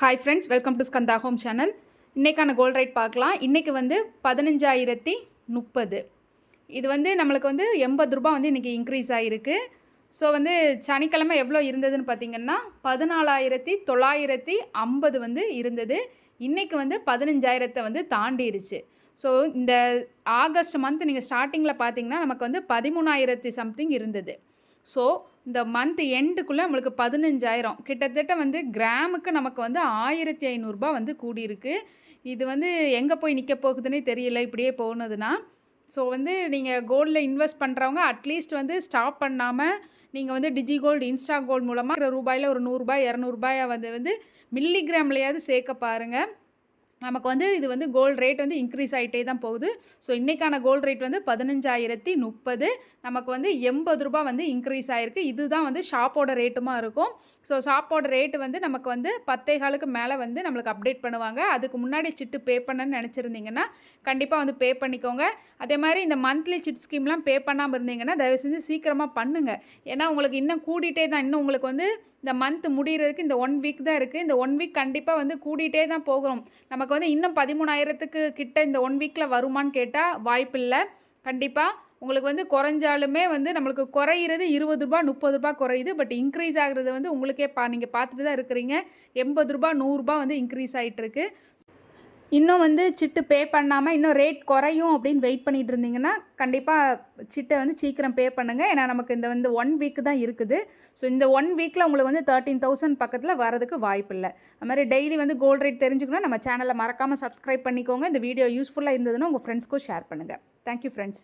Hi friends, welcome to Skanda home channel. இன்றைக்கான gold rate பார்க்கலாம். இன்றைக்கி வந்து 15,030. இது வந்து நம்மளுக்கு வந்து 80 ரூபா வந்து இன்றைக்கி இன்க்ரீஸ் ஆகிருக்கு. ஸோ வந்து சனிக்கிழமை எவ்வளோ இருந்ததுன்னு பார்த்திங்கன்னா 14,950 வந்து இருந்தது. இன்றைக்கி வந்து 15,000 வந்து தாண்டிடுச்சு. ஸோ இந்த ஆகஸ்ட் மந்த் நீங்கள் ஸ்டார்டிங்கில் பார்த்தீங்கன்னா நமக்கு வந்து 13,000 சம்திங் இருந்தது. ஸோ இந்த மந்த் எண்டுக்குள்ளே நம்மளுக்கு 15,000 கிட்டத்தட்ட வந்து கிராமுக்கு நமக்கு வந்து 1,500 வந்து கூடியிருக்கு. இது வந்து எங்கே போய் நிற்க போகுதுன்னே தெரியல இப்படியே போனதுன்னா. ஸோ வந்து நீங்கள் கோல்டில் இன்வெஸ்ட் பண்ணுறவங்க அட்லீஸ்ட் வந்து ஸ்டாப் பண்ணாமல் நீங்கள் வந்து டிஜி கோல்டு, இன்ஸ்டா கோல்டு மூலமாக ரூபாயில் ஒரு 100 200 வந்து மில்லிகிராம்லையாவது சேர்க்க பாருங்கள். நமக்கு வந்து இது வந்து கோல்டு ரேட் வந்து இன்க்ரீஸ் ஆகிட்டே தான் போகுது. ஸோ இன்றைக்கான கோல்டு ரேட் வந்து 15,030. நமக்கு வந்து 80 ரூபா வந்து இன்க்ரீஸ் ஆகிருக்கு. இதுதான் வந்து ஷாப்போட ரேட்டுமா இருக்கும். ஸோ ஷாப்போட ரேட்டு வந்து நமக்கு வந்து 10.15 மேலே வந்து நம்மளுக்கு அப்டேட் பண்ணுவாங்க. அதுக்கு முன்னாடி சிட்டு பே பண்ணணும்னு நினச்சிருந்தீங்கன்னா கண்டிப்பாக வந்து பே பண்ணிக்கோங்க. அதே மாதிரி இந்த மந்த்லி சிட் ஸ்கீம்லாம் பே பண்ணாமல் இருந்தீங்கன்னா தயவு செஞ்சு சீக்கிரமாக பண்ணுங்கள். ஏன்னா உங்களுக்கு இன்னும் கூடிட்டே தான், இன்னும் உங்களுக்கு வந்து இந்த மந்த் முடிகிறதுக்கு இந்த 1 வீக் தான் இருக்குது. இந்த 1 வீக் கண்டிப்பாக வந்து கூடிட்டே தான் போகிறோம். நமக்கு வந்து இன்னும் 13,000க்கு கிட்ட இந்த 1 வீக்கில் வருமானு கேட்டால் வாய்ப்பில்லை. கண்டிப்பாக உங்களுக்கு வந்து குறைஞ்சாலுமே வந்து நம்மளுக்கு குறையிறது 20 ரூபா 30 ரூபா குறையுது. பட் இன்க்ரீஸ் ஆகிறது வந்து உங்களுக்கே நீங்கள் பார்த்துட்டு தான் இருக்கிறீங்க. 80 ரூபா 100 ரூபா வந்து இன்க்ரீஸ் ஆகிட்டுருக்கு. இன்னும் வந்து சிட்டு பே பண்ணாமல் இன்னும் ரேட் குறையும் அப்படின்னு வெயிட் பண்ணிகிட்டு இருந்தீங்கன்னா கண்டிப்பாக சிட்டை வந்து சீக்கிரம் பே பண்ணுங்கள். ஏன்னா நமக்கு இந்த வந்து 1 வீக் தான் இருக்குது. ஸோ இந்த 1 வீக்கில் உங்களுக்கு வந்து 13,000 பக்கத்தில் வரதுக்கு வாய்ப்பு இல்லை. அது மாதிரி டெய்லி வந்து கோல்ட் ரேட் தெரிஞ்சுக்கணும். நம்ம சேனலை மறக்காமல் சப்ஸ்கிரைப் பண்ணிக்கோங்க. இந்த வீடியோ யூஸ்ஃபுல்லாக இருந்ததுன்னா உங்கள் ஃப்ரெண்ட்ஸ்க்கும் ஷேர் பண்ணுங்கள். Thank you friends.